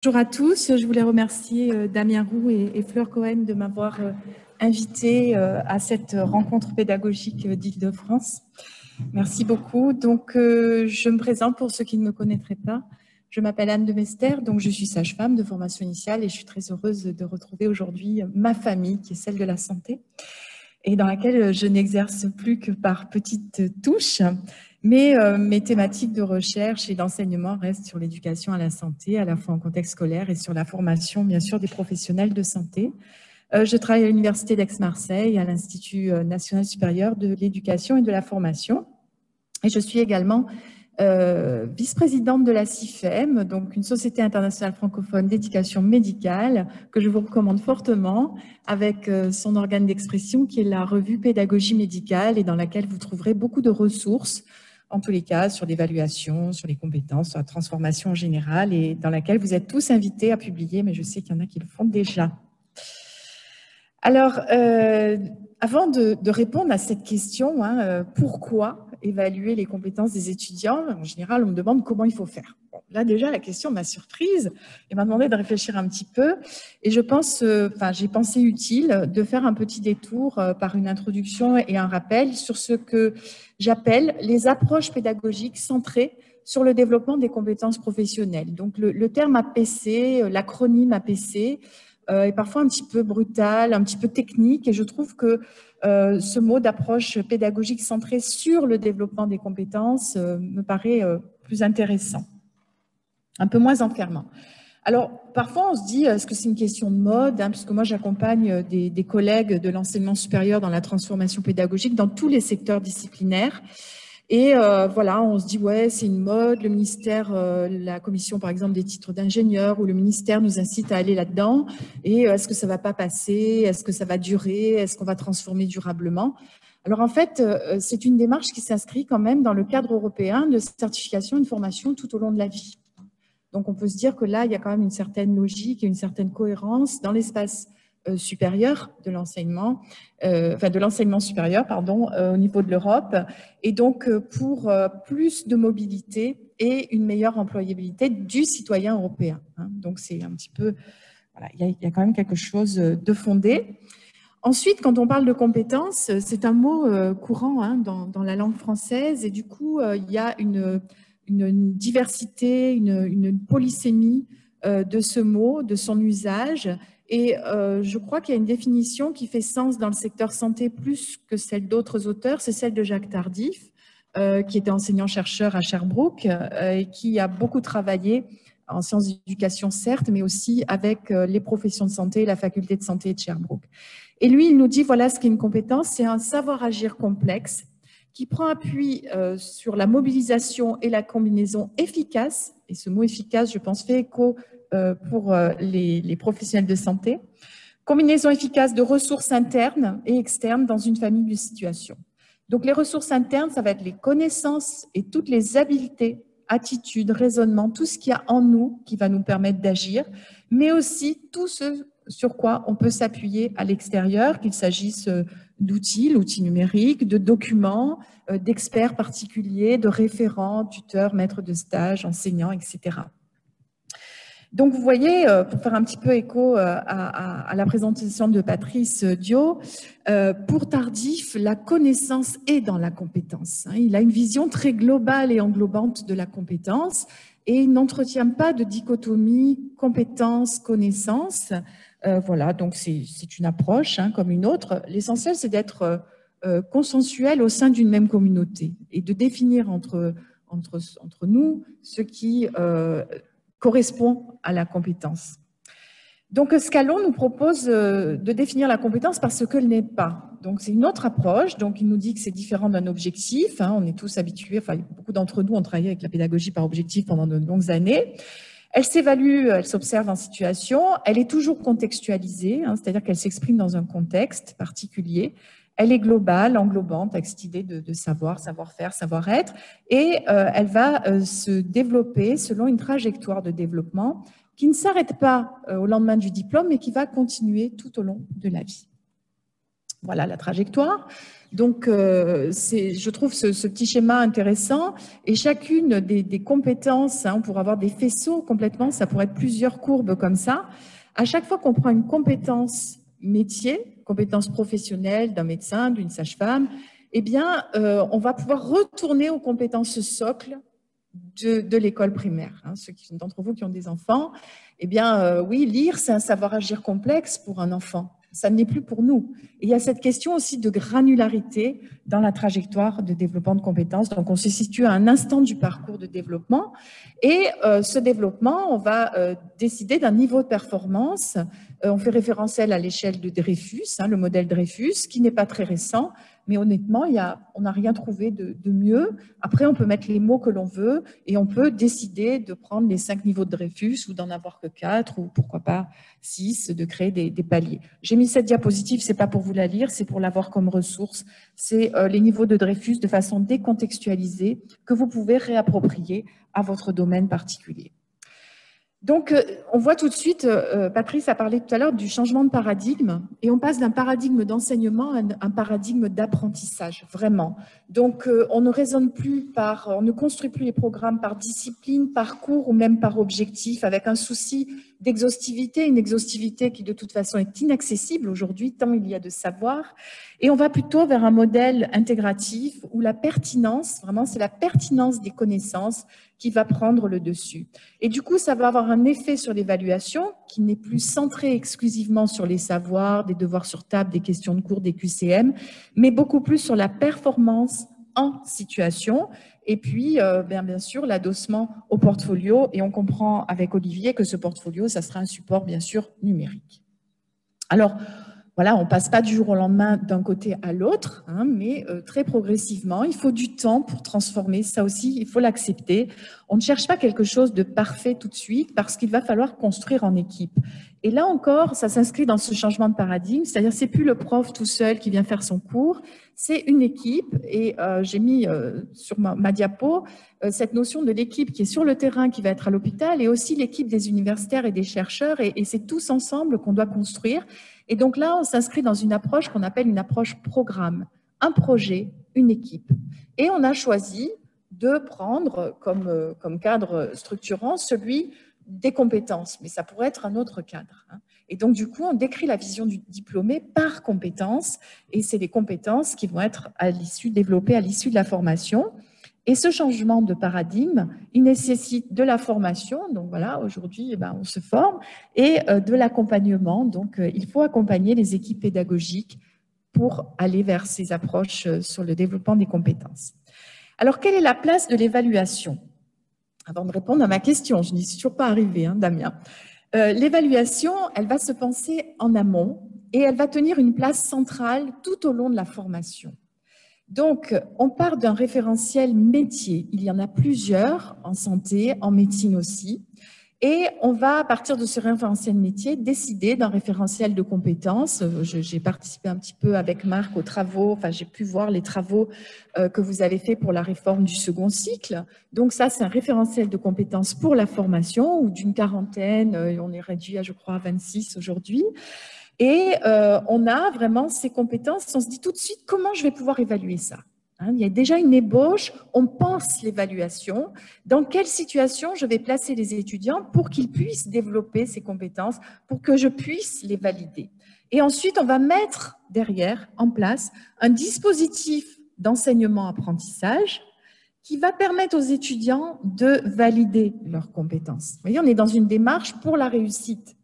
Bonjour à tous, je voulais remercier Damien Roux et Fleur Cohen de m'avoir invité à cette rencontre pédagogique d'Île-de-France. Merci beaucoup. Donc, je me présente pour ceux qui ne me connaîtraient pas. Je m'appelle Anne de Mester, donc je suis sage-femme de formation initiale et je suis très heureuse de retrouver aujourd'hui ma famille qui est celle de la santé et dans laquelle je n'exerce plus que par petites touches. Mais mes thématiques de recherche et d'enseignement restent sur l'éducation à la santé, à la fois en contexte scolaire et sur la formation, bien sûr, des professionnels de santé. Je travaille à l'Université d'Aix-Marseille, à l'Institut national supérieur de l'éducation et de la formation. Et je suis également vice-présidente de la CIFEM, donc une société internationale francophone d'éducation médicale, que je vous recommande fortement, avec son organe d'expression qui est la revue Pédagogie médicale et dans laquelle vous trouverez beaucoup de ressources, en tous les cas, sur l'évaluation, sur les compétences, sur la transformation en général, et dans laquelle vous êtes tous invités à publier, mais je sais qu'il y en a qui le font déjà. Alors, avant de répondre à cette question, pourquoi évaluer les compétences des étudiants? En général, on me demande comment il faut faire. Bon, là, déjà, la question m'a surprise et m'a demandé de réfléchir un petit peu. Et je pense, j'ai pensé utile de faire un petit détour par une introduction et un rappel sur ce que j'appelle les approches pédagogiques centrées sur le développement des compétences professionnelles. Donc, le terme APC, l'acronyme APC, est parfois un petit peu brutal, un petit peu technique, et je trouve que ce mot d'approche pédagogique centrée sur le développement des compétences me paraît plus intéressant, un peu moins enfermant. Alors, parfois, on se dit, est-ce que c'est une question de mode, puisque moi, j'accompagne des collègues de l'enseignement supérieur dans la transformation pédagogique dans tous les secteurs disciplinaires. Et voilà, on se dit, ouais, c'est une mode, le ministère, la commission, par exemple, des titres d'ingénieur, ou le ministère nous incite à aller là-dedans. Et est-ce que ça va pas passer? Est-ce que ça va durer? Est-ce qu'on va transformer durablement? Alors, en fait, c'est une démarche qui s'inscrit quand même dans le cadre européen de certification et de formation tout au long de la vie. Donc, on peut se dire que là, il y a quand même une certaine logique et une certaine cohérence dans l'espace supérieur de l'enseignement, de l'enseignement supérieur, pardon, au niveau de l'Europe, et donc pour plus de mobilité et une meilleure employabilité du citoyen européen. Donc c'est un petit peu, voilà, il y a quand même quelque chose de fondé. Ensuite, quand on parle de compétences, c'est un mot courant dans la langue française, et du coup, il y a une diversité, une polysémie de ce mot, de son usage. Et je crois qu'il y a une définition qui fait sens dans le secteur santé plus que celle d'autres auteurs, c'est celle de Jacques Tardif, qui était enseignant-chercheur à Sherbrooke et qui a beaucoup travaillé en sciences d'éducation, certes, mais aussi avec les professions de santé et la faculté de santé de Sherbrooke. Et lui, il nous dit, voilà ce qu'est une compétence, c'est un savoir-agir complexe qui prend appui sur la mobilisation et la combinaison efficace, et ce mot efficace, je pense, fait écho pour les professionnels de santé, combinaison efficace de ressources internes et externes dans une famille de situations. Donc les ressources internes, ça va être les connaissances et toutes les habiletés, attitudes, raisonnements, tout ce qu'il y a en nous qui va nous permettre d'agir, mais aussi tout ce sur quoi on peut s'appuyer à l'extérieur, qu'il s'agisse d'outils, l'outil numérique, de documents, d'experts particuliers, de référents, tuteurs, maîtres de stage, enseignants, etc. Donc, vous voyez, pour faire un petit peu écho à la présentation de Patrice Dio, pour Tardif, la connaissance est dans la compétence. Il a une vision très globale et englobante de la compétence et il n'entretient pas de dichotomie compétence-connaissance. Voilà, donc c'est une approche comme une autre. L'essentiel, c'est d'être consensuel au sein d'une même communauté et de définir entre nous ce qui correspond à la compétence. Donc, Scalon nous propose de définir la compétence par ce qu'elle n'est pas. Donc, c'est une autre approche. Donc, il nous dit que c'est différent d'un objectif. On est tous habitués, enfin, beaucoup d'entre nous ont travaillé avec la pédagogie par objectif pendant de longues années. Elle s'évalue, elle s'observe en situation. Elle est toujours contextualisée, c'est-à-dire qu'elle s'exprime dans un contexte particulier. Elle est globale, englobante, avec cette idée de savoir, savoir-faire, savoir-être, et elle va se développer selon une trajectoire de développement qui ne s'arrête pas au lendemain du diplôme, mais qui va continuer tout au long de la vie. Voilà la trajectoire. Donc, je trouve ce petit schéma intéressant. Et chacune des compétences, on pourrait avoir des faisceaux complètement, ça pourrait être plusieurs courbes comme ça. À chaque fois qu'on prend une compétence métier, compétence professionnelle d'un médecin, d'une sage-femme, eh bien, on va pouvoir retourner aux compétences socles de l'école primaire. Ceux d'entre vous qui ont des enfants, eh bien, oui, lire, c'est un savoir agir complexe pour un enfant. Ça ne l'est plus pour nous. Et il y a cette question aussi de granularité dans la trajectoire de développement de compétences. Donc, on se situe à un instant du parcours de développement. Et ce développement, on va décider d'un niveau de performance. On fait référentiel à l'échelle de Dreyfus, le modèle Dreyfus, qui n'est pas très récent. Mais honnêtement, on n'a rien trouvé de mieux. Après, on peut mettre les mots que l'on veut et on peut décider de prendre les 5 niveaux de Dreyfus ou d'en avoir que 4 ou pourquoi pas 6, de créer des paliers. J'ai mis cette diapositive, c'est pas pour vous la lire, c'est pour l'avoir comme ressource. C'est les niveaux de Dreyfus de façon décontextualisée que vous pouvez réapproprier à votre domaine particulier. Donc, on voit tout de suite, Patrice a parlé tout à l'heure du changement de paradigme, et on passe d'un paradigme d'enseignement à un paradigme d'apprentissage, vraiment. Donc, on ne raisonne plus on ne construit plus les programmes par discipline, par cours ou même par objectif, avec un souci d'exhaustivité, une exhaustivité qui de toute façon est inaccessible aujourd'hui, tant il y a de savoir. Et on va plutôt vers un modèle intégratif où la pertinence, vraiment c'est la pertinence des connaissances qui va prendre le dessus. Et du coup, ça va avoir un effet sur l'évaluation qui n'est plus centré exclusivement sur les savoirs, des devoirs sur table, des questions de cours, des QCM, mais beaucoup plus sur la performance en situation. Et puis, bien sûr, l'adossement au portfolio. Et on comprend avec Olivier que ce portfolio, ça sera un support, bien sûr, numérique. Alors, voilà, on ne passe pas du jour au lendemain d'un côté à l'autre, mais très progressivement. Il faut du temps pour transformer. Ça aussi, il faut l'accepter. On ne cherche pas quelque chose de parfait tout de suite parce qu'il va falloir construire en équipe. Et là encore, ça s'inscrit dans ce changement de paradigme, c'est-à-dire c'est plus le prof tout seul qui vient faire son cours, c'est une équipe. Et j'ai mis sur ma diapo cette notion de l'équipe qui est sur le terrain, qui va être à l'hôpital, et aussi l'équipe des universitaires et des chercheurs. Et c'est tous ensemble qu'on doit construire. Et donc là, on s'inscrit dans une approche qu'on appelle une approche programme. Un projet, une équipe. Et on a choisi de prendre comme cadre structurant celui des compétences, mais ça pourrait être un autre cadre. Et donc, du coup, on décrit la vision du diplômé par compétences, et c'est des compétences qui vont être développées à l'issue de la formation. Et ce changement de paradigme, il nécessite de la formation, donc voilà, aujourd'hui, on se forme, et de l'accompagnement. Donc, il faut accompagner les équipes pédagogiques pour aller vers ces approches sur le développement des compétences. Alors, quelle est la place de l'évaluation? Avant de répondre à ma question, je n'y suis toujours pas arrivée, Damien. L'évaluation, elle va se penser en amont et elle va tenir une place centrale tout au long de la formation. Donc, on part d'un référentiel métier. Il y en a plusieurs en santé, en médecine aussi. Et on va, à partir de ce référentiel métier, décider d'un référentiel de compétences. J'ai participé un petit peu avec Marc aux travaux, enfin j'ai pu voir les travaux que vous avez fait pour la réforme du second cycle. Donc ça, c'est un référentiel de compétences pour la formation, ou d'une quarantaine, on est réduit à, je crois, 26 aujourd'hui. Et on a vraiment ces compétences, on se dit tout de suite comment je vais pouvoir évaluer ça. Il y a déjà une ébauche, on pense l'évaluation, dans quelle situation je vais placer les étudiants pour qu'ils puissent développer ces compétences, pour que je puisse les valider. Et ensuite, on va mettre derrière en place un dispositif d'enseignement-apprentissage qui va permettre aux étudiants de valider leurs compétences. Vous voyez, on est dans une démarche pour la réussite.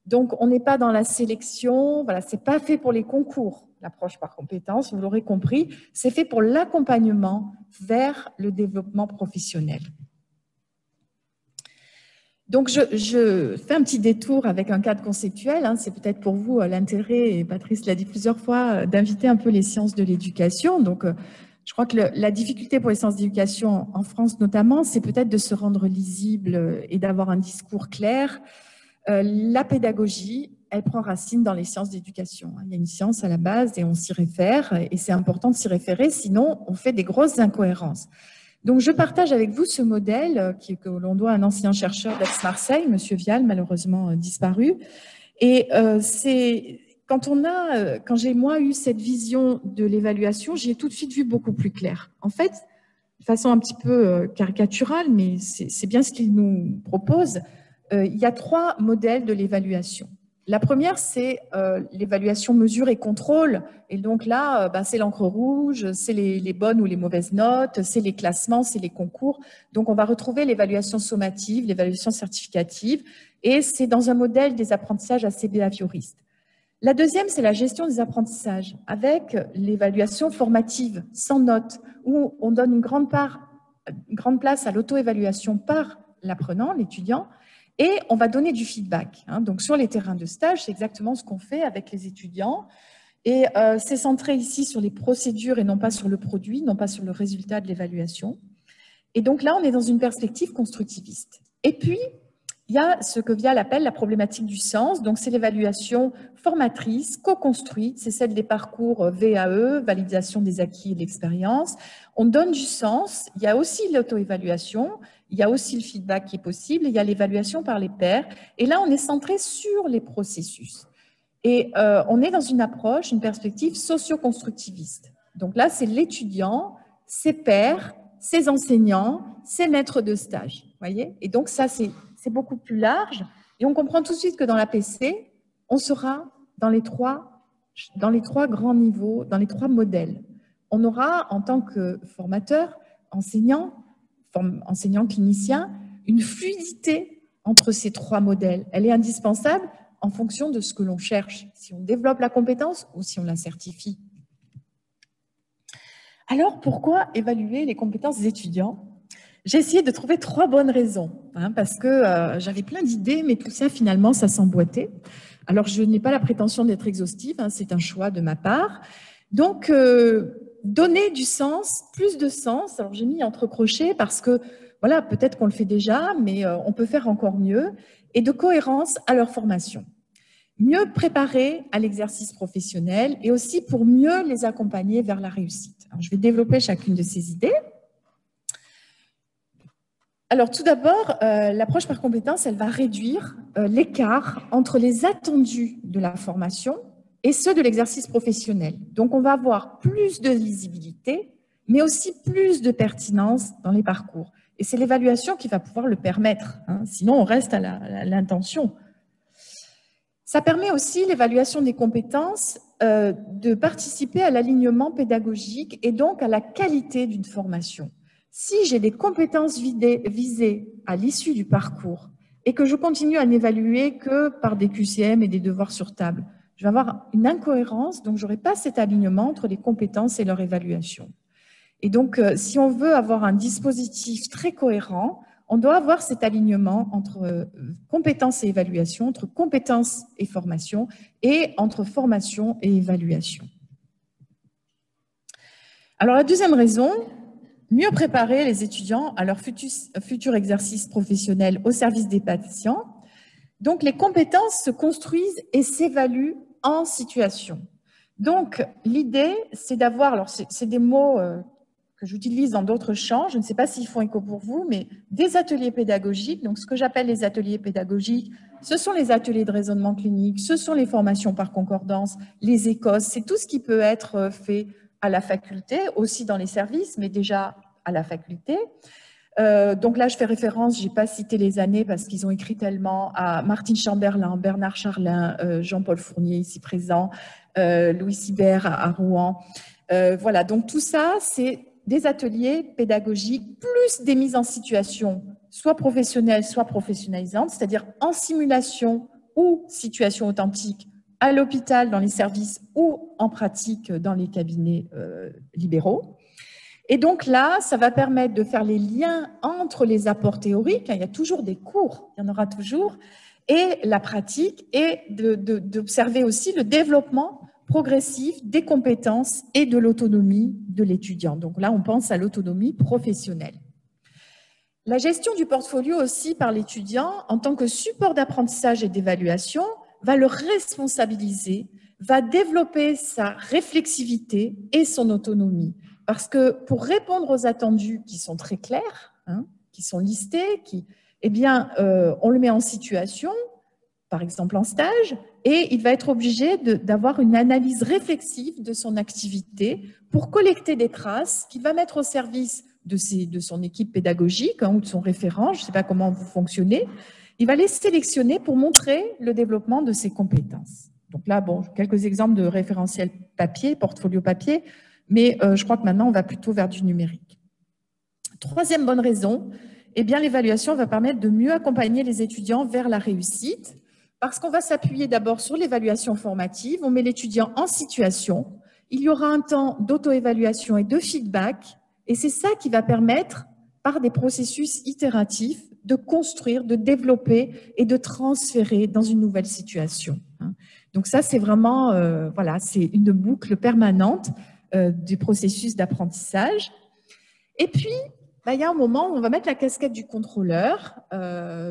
Donc, on n'est pas dans la sélection, voilà, c'est pas fait pour les concours. L'approche par compétences, vous l'aurez compris, c'est fait pour l'accompagnement vers le développement professionnel. Donc, je fais un petit détour avec un cadre conceptuel. C'est peut-être pour vous l'intérêt, et Patrice l'a dit plusieurs fois, d'inviter un peu les sciences de l'éducation. Donc, je crois que la difficulté pour les sciences d'éducation en France notamment, c'est peut-être de se rendre lisible et d'avoir un discours clair. La pédagogie, elle prend racine dans les sciences d'éducation. Il y a une science à la base et on s'y réfère, et c'est important de s'y référer, sinon on fait des grosses incohérences. Donc je partage avec vous ce modèle que l'on doit à un ancien chercheur d'Aix-Marseille, M. Vial, malheureusement disparu. Et quand j'ai moi eu cette vision de l'évaluation, j'y ai tout de suite vu beaucoup plus clair. En fait, de façon un petit peu caricaturale, mais c'est bien ce qu'il nous propose, il y a 3 modèles de l'évaluation. La première, c'est l'évaluation mesure et contrôle. Et donc là, c'est l'encre rouge, c'est les bonnes ou les mauvaises notes, c'est les classements, c'est les concours. Donc on va retrouver l'évaluation sommative, l'évaluation certificative, et c'est dans un modèle des apprentissages assez behavioristes. La deuxième, c'est la gestion des apprentissages, avec l'évaluation formative, sans notes, où on donne une grande place à l'auto-évaluation par l'apprenant, l'étudiant, et on va donner du feedback. Donc sur les terrains de stage, c'est exactement ce qu'on fait avec les étudiants. Et c'est centré ici sur les procédures et non pas sur le produit, non pas sur le résultat de l'évaluation. Et donc là, on est dans une perspective constructiviste. Et puis, il y a ce que Vial appelle la problématique du sens. Donc, c'est l'évaluation formatrice, co-construite. C'est celle des parcours VAE, validation des acquis et de l'expérience. On donne du sens. Il y a aussi l'auto-évaluation. Il y a aussi le feedback qui est possible. Il y a l'évaluation par les pairs. Et là, on est centré sur les processus. Et on est dans une approche, une perspective socio-constructiviste. Donc là, c'est l'étudiant, ses pairs, ses enseignants, ses maîtres de stage. Voyez ? Et donc ça, c'est beaucoup plus large. Et on comprend tout de suite que dans l'APC, on sera dans les trois grands niveaux, dans les 3 modèles. On aura, en tant que formateur, enseignant clinicien, une fluidité entre ces 3 modèles. Elle est indispensable en fonction de ce que l'on cherche, si on développe la compétence ou si on la certifie. Alors, pourquoi évaluer les compétences des étudiants ? J'ai essayé de trouver 3 bonnes raisons, parce que j'avais plein d'idées, mais tout ça, finalement, ça s'emboîtait. Alors, je n'ai pas la prétention d'être exhaustive, c'est un choix de ma part. Donc, donner du sens, plus de sens. Alors, j'ai mis entre crochets parce que, voilà, peut-être qu'on le fait déjà, mais on peut faire encore mieux. Et de cohérence à leur formation. Mieux préparer à l'exercice professionnel et aussi pour mieux les accompagner vers la réussite. Alors, je vais développer chacune de ces idées. Alors, tout d'abord, l'approche par compétence, elle va réduire l'écart entre les attendus de la formation et ceux de l'exercice professionnel. Donc, on va avoir plus de lisibilité, mais aussi plus de pertinence dans les parcours. Et c'est l'évaluation qui va pouvoir le permettre. Sinon, on reste à l'intention. Ça permet aussi, l'évaluation des compétences, de participer à l'alignement pédagogique et donc à la qualité d'une formation. Si j'ai des compétences visées à l'issue du parcours et que je continue à n'évaluer que par des QCM et des devoirs sur table, je vais avoir une incohérence, donc je n'aurai pas cet alignement entre les compétences et leur évaluation. Et donc, si on veut avoir un dispositif très cohérent, on doit avoir cet alignement entre compétences et évaluation, entre compétences et formation, et entre formation et évaluation. Alors, la deuxième raison, mieux préparer les étudiants à leur futur exercice professionnel au service des patients. Donc, les compétences se construisent et s'évaluent en situation. Donc, l'idée, c'est d'avoir, alors c'est des mots que j'utilise dans d'autres champs, je ne sais pas s'ils font écho pour vous, mais des ateliers pédagogiques. Donc, ce que j'appelle les ateliers pédagogiques, ce sont les ateliers de raisonnement clinique, ce sont les formations par concordance, les écosses, c'est tout ce qui peut être fait à la faculté, aussi dans les services, mais déjà à la faculté. Donc là, je fais référence, je n'ai pas cité les années parce qu'ils ont écrit tellement, à Martine Chamberlain, Bernard Charlin, Jean-Paul Fournier ici présent, Louis Sibert à Rouen. Voilà, donc tout ça, c'est des ateliers pédagogiques, plus des mises en situation, soit professionnelles, soit professionnalisantes, c'est-à-dire en simulation ou situation authentique à l'hôpital, dans les services ou en pratique dans les cabinets libéraux. Et donc là, ça va permettre de faire les liens entre les apports théoriques, il y a toujours des cours, il y en aura toujours, et la pratique, et d'observer aussi le développement progressif des compétences et de l'autonomie de l'étudiant. Donc là, on pense à l'autonomie professionnelle. La gestion du portfolio aussi par l'étudiant en tant que support d'apprentissage et d'évaluation va le responsabiliser, va développer sa réflexivité et son autonomie. Parce que pour répondre aux attendus qui sont très clairs, qui sont listés, on le met en situation, par exemple en stage, et il va être obligé d'avoir une analyse réflexive de son activité pour collecter des traces qu'il va mettre au service de son équipe pédagogique ou de son référent, je ne sais pas comment vous fonctionnez. Il va les sélectionner pour montrer le développement de ses compétences. Donc là, bon, quelques exemples de référentiels papier, portfolio papier, mais je crois que maintenant, on va plutôt vers du numérique. Troisième bonne raison, eh bien, l'évaluation va permettre de mieux accompagner les étudiants vers la réussite, parce qu'on va s'appuyer d'abord sur l'évaluation formative, on met l'étudiant en situation, il y aura un temps d'auto-évaluation et de feedback, et c'est ça qui va permettre, par des processus itératifs, de construire, de développer et de transférer dans une nouvelle situation. Donc ça, c'est vraiment, voilà, c'est une boucle permanente du processus d'apprentissage. Et puis, il y a un moment où on va mettre la casquette du contrôleur,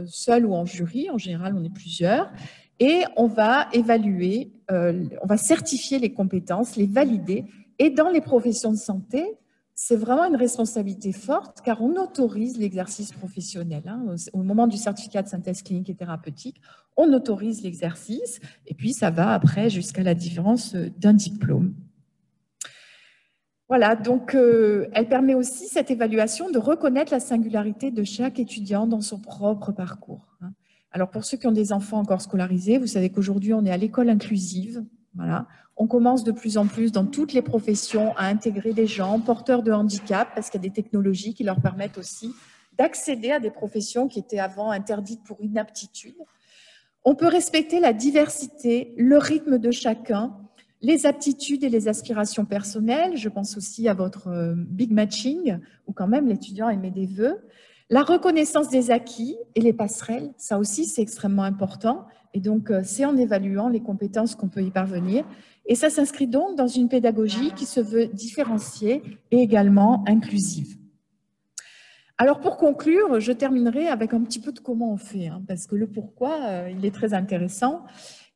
seul ou en jury, en général on est plusieurs, et on va évaluer, on va certifier les compétences, les valider, et dans les professions de santé, c'est vraiment une responsabilité forte car on autorise l'exercice professionnel. Au moment du certificat de synthèse clinique et thérapeutique, on autorise l'exercice et puis ça va après jusqu'à la différence d'un diplôme. Voilà, donc elle permet aussi, cette évaluation, de reconnaître la singularité de chaque étudiant dans son propre parcours. Alors pour ceux qui ont des enfants encore scolarisés, vous savez qu'aujourd'hui on est à l'école inclusive. Voilà. On commence de plus en plus dans toutes les professions à intégrer des gens porteurs de handicap parce qu'il y a des technologies qui leur permettent aussi d'accéder à des professions qui étaient avant interdites pour inaptitude. On peut respecter la diversité, le rythme de chacun, les aptitudes et les aspirations personnelles. Je pense aussi à votre big matching où quand même l'étudiant émet des vœux. La reconnaissance des acquis et les passerelles, ça aussi c'est extrêmement important. Et donc c'est en évaluant les compétences qu'on peut y parvenir. Et ça s'inscrit donc dans une pédagogie qui se veut différenciée et également inclusive. Alors pour conclure, je terminerai avec un petit peu de comment on fait, parce que le pourquoi, il est très intéressant.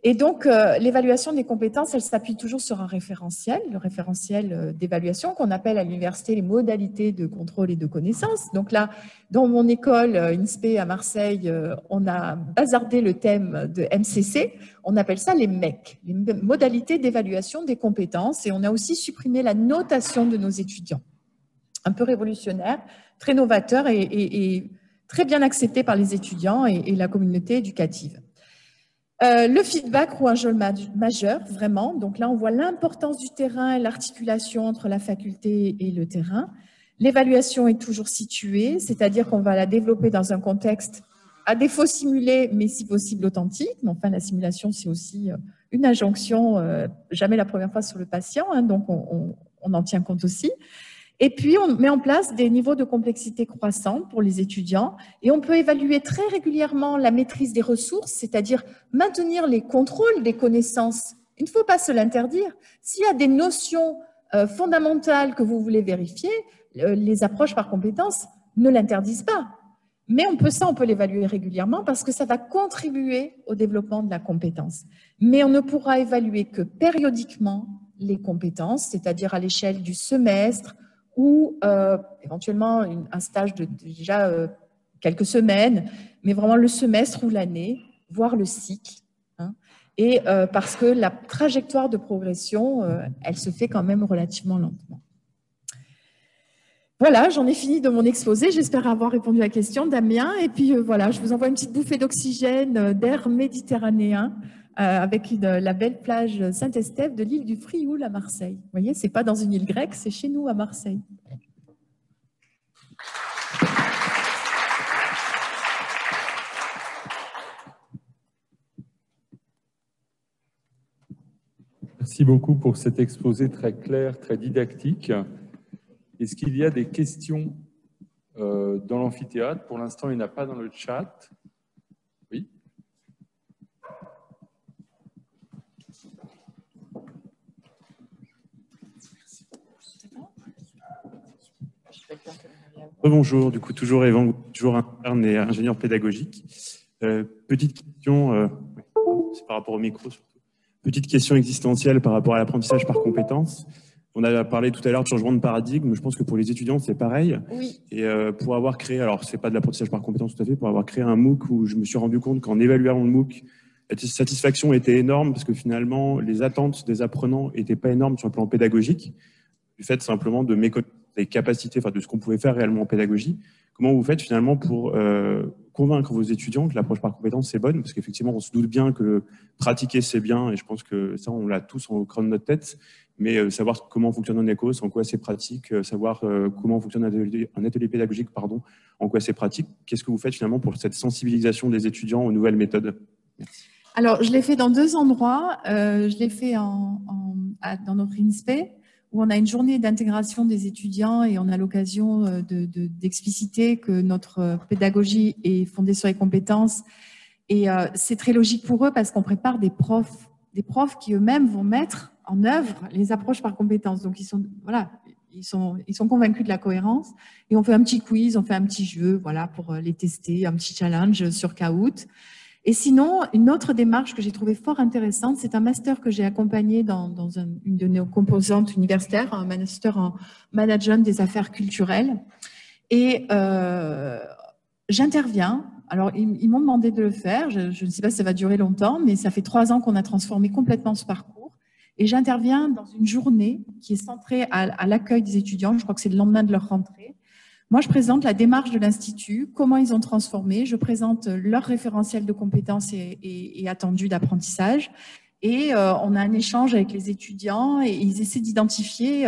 Et donc, l'évaluation des compétences, elle s'appuie toujours sur un référentiel, le référentiel d'évaluation qu'on appelle à l'université les modalités de contrôle et de connaissance. Donc là, dans mon école INSPE à Marseille, on a bazardé le thème de MCC, on appelle ça les MEC, les modalités d'évaluation des compétences, et on a aussi supprimé la notation de nos étudiants. Un peu révolutionnaire, très novateur et très bien accepté par les étudiants et la communauté éducative. Le feedback joue un rôle majeur, vraiment. Donc là, on voit l'importance du terrain et l'articulation entre la faculté et le terrain. L'évaluation est toujours située, c'est-à-dire qu'on va la développer dans un contexte à défaut simulé, mais si possible authentique. Mais enfin, la simulation, c'est aussi une injonction, jamais la première fois sur le patient, donc on en tient compte aussi. Et puis, on met en place des niveaux de complexité croissants pour les étudiants et on peut évaluer très régulièrement la maîtrise des ressources, c'est-à-dire maintenir les contrôles des connaissances. Il ne faut pas se l'interdire. S'il y a des notions fondamentales que vous voulez vérifier, les approches par compétences ne l'interdisent pas. Mais on peut l'évaluer régulièrement parce que ça va contribuer au développement de la compétence. Mais on ne pourra évaluer que périodiquement les compétences, c'est-à-dire à l'échelle du semestre, ou éventuellement un stage de déjà quelques semaines, mais vraiment le semestre ou l'année, voire le cycle. Et parce que la trajectoire de progression, elle se fait quand même relativement lentement. Voilà, j'en ai fini de mon exposé. J'espère avoir répondu à la question, Damien. Et puis voilà, je vous envoie une petite bouffée d'oxygène, d'air méditerranéen, avec la belle plage Saint-Estèphe de l'île du Frioul à Marseille. Vous voyez, c'est pas dans une île grecque, c'est chez nous à Marseille. Merci beaucoup pour cet exposé très clair, très didactique. Est-ce qu'il y a des questions dans l'amphithéâtre? Pour l'instant, il n'y en a pas dans le chat. Oui. Bonjour, du coup, toujours Evan, toujours interne et ingénieur pédagogique. Petite question, c'est par rapport au micro surtout. Petite question existentielle par rapport à l'apprentissage par compétences. On a parlé tout à l'heure de changement de paradigme, je pense que pour les étudiants, c'est pareil. Oui. Et pour avoir créé, alors c'est pas de l'apprentissage par compétences tout à fait, pour avoir créé un MOOC où je me suis rendu compte qu'en évaluant le MOOC, la satisfaction était énorme parce que finalement, les attentes des apprenants n'étaient pas énormes sur le plan pédagogique, du fait simplement de méconnaître les capacités, enfin de ce qu'on pouvait faire réellement en pédagogie. Comment vous faites finalement pour convaincre vos étudiants que l'approche par compétences c'est bonne? Parce qu'effectivement, on se doute bien que pratiquer c'est bien, et je pense que ça, on l'a tous au creux de notre tête, mais savoir comment fonctionne un écos, en quoi c'est pratique, savoir comment fonctionne un atelier pédagogique, pardon, en quoi c'est pratique. Qu'est-ce que vous faites finalement pour cette sensibilisation des étudiants aux nouvelles méthodes? Merci. Alors, je l'ai fait dans 2 endroits. Je l'ai fait dans notre INSPE, où on a une journée d'intégration des étudiants et on a l'occasion d'expliciter que notre pédagogie est fondée sur les compétences. Et c'est très logique pour eux parce qu'on prépare des profs qui eux-mêmes vont mettre en œuvre les approches par compétences. Donc, ils sont convaincus de la cohérence. Et on fait un petit quiz, on fait un petit jeu, voilà, pour les tester, un petit challenge sur Kahoot. Et sinon, une autre démarche que j'ai trouvée fort intéressante, c'est un master que j'ai accompagné dans une de nos composantes universitaires, un master en management des affaires culturelles. Et j'interviens. Alors, ils m'ont demandé de le faire. Je ne sais pas si ça va durer longtemps, mais ça fait 3 ans qu'on a transformé complètement ce parcours. Et j'interviens dans une journée qui est centrée à l'accueil des étudiants. Je crois que c'est le lendemain de leur rentrée. Moi, je présente la démarche de l'Institut, comment ils ont transformé. Je présente leur référentiel de compétences et attendus d'apprentissage. Et on a un échange avec les étudiants et ils essaient d'identifier,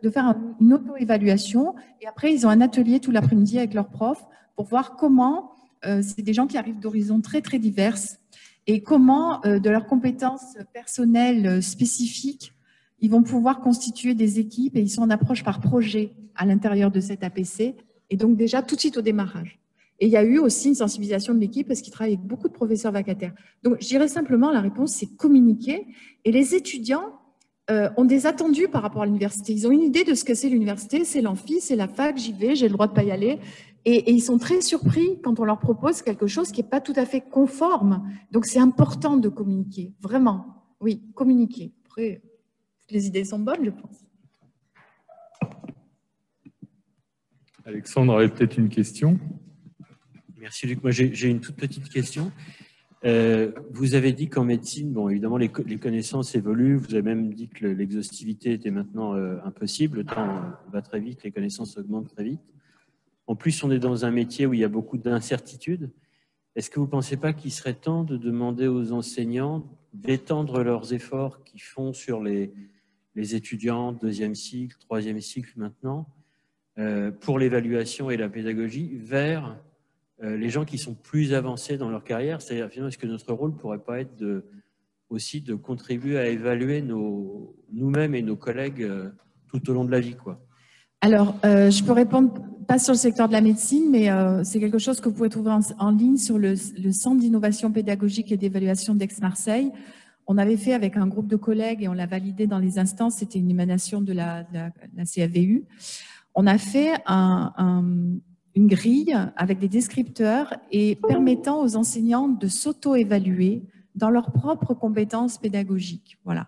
de faire une auto-évaluation. Et après, ils ont un atelier tout l'après-midi avec leurs profs pour voir comment, c'est des gens qui arrivent d'horizons très, très diverses, et comment, de leurs compétences personnelles spécifiques, ils vont pouvoir constituer des équipes et ils sont en approche par projet à l'intérieur de cet APC. Et donc déjà, tout de suite au démarrage. Et il y a eu aussi une sensibilisation de l'équipe parce qu'ils travaillent avec beaucoup de professeurs vacataires. Donc, je dirais simplement, la réponse, c'est communiquer. Et les étudiants ont des attendus par rapport à l'université. Ils ont une idée de ce que c'est l'université, c'est l'amphi, c'est la fac, j'y vais, j'ai le droit de ne pas y aller. Et ils sont très surpris quand on leur propose quelque chose qui n'est pas tout à fait conforme. Donc, c'est important de communiquer, vraiment. Oui, communiquer. Après, les idées sont bonnes, je pense. Alexandre avait peut-être une question. Merci Luc. Moi, j'ai une toute petite question. Vous avez dit qu'en médecine, bon, évidemment, les connaissances évoluent. Vous avez même dit que l'exhaustivité était maintenant impossible. Le temps va très vite, les connaissances augmentent très vite. En plus, on est dans un métier où il y a beaucoup d'incertitudes. Est-ce que vous ne pensez pas qu'il serait temps de demander aux enseignants d'étendre leurs efforts qu'ils font sur les étudiants, 2e cycle, 3e cycle maintenant, pour l'évaluation et la pédagogie, vers les gens qui sont plus avancés dans leur carrière? C'est-à-dire, finalement, est-ce que notre rôle ne pourrait pas être aussi de contribuer à évaluer nous-mêmes et nos collègues tout au long de la vie, quoi? Alors, je peux répondre, pas sur le secteur de la médecine, mais c'est quelque chose que vous pouvez trouver en ligne sur le Centre d'innovation pédagogique et d'évaluation d'Aix-Marseille. On avait fait avec un groupe de collègues et on l'a validé dans les instances, c'était une émanation de la CFVU. On a fait une grille avec des descripteurs et permettant aux enseignants de s'auto-évaluer dans leurs propres compétences pédagogiques. Voilà.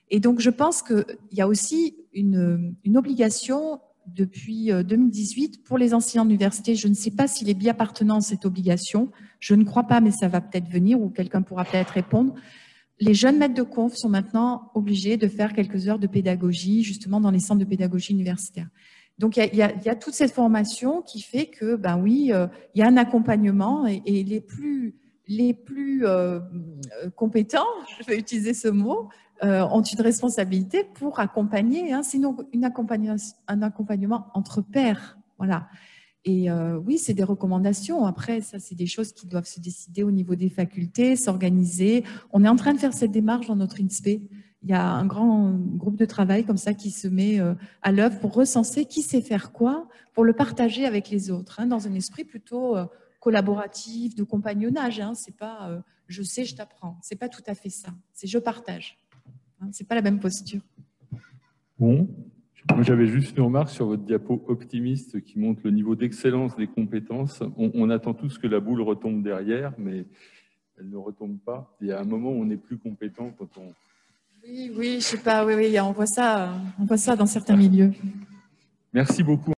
Et donc, je pense qu'il y a aussi une obligation depuis 2018 pour les enseignants d'université. Je ne sais pas s'il est bien pertinent cette obligation. Je ne crois pas, mais ça va peut-être venir ou quelqu'un pourra peut-être répondre. Les jeunes maîtres de conf sont maintenant obligés de faire quelques heures de pédagogie, justement dans les centres de pédagogie universitaire. Donc, il y a toute cette formation qui fait que, ben oui, il y a un accompagnement et les plus compétents, je vais utiliser ce mot, ont une responsabilité pour accompagner, hein, sinon un accompagnement entre pairs. Voilà. Et oui, c'est des recommandations. Après, ça, c'est des choses qui doivent se décider au niveau des facultés, s'organiser. On est en train de faire cette démarche dans notre INSPE. Il y a un grand groupe de travail comme ça qui se met à l'œuvre pour recenser qui sait faire quoi, pour le partager avec les autres, hein, dans un esprit plutôt collaboratif, de compagnonnage. Hein. C'est pas je sais, je t'apprends. C'est pas tout à fait ça. C'est je partage. Hein, c'est pas la même posture. Bon, moi j'avais juste une remarque sur votre diapo optimiste qui montre le niveau d'excellence des compétences. On attend tous que la boule retombe derrière, mais elle ne retombe pas. Il y a un moment où on est plus compétent quand on... Oui, je sais pas, oui, on voit ça dans certains milieux. Merci beaucoup.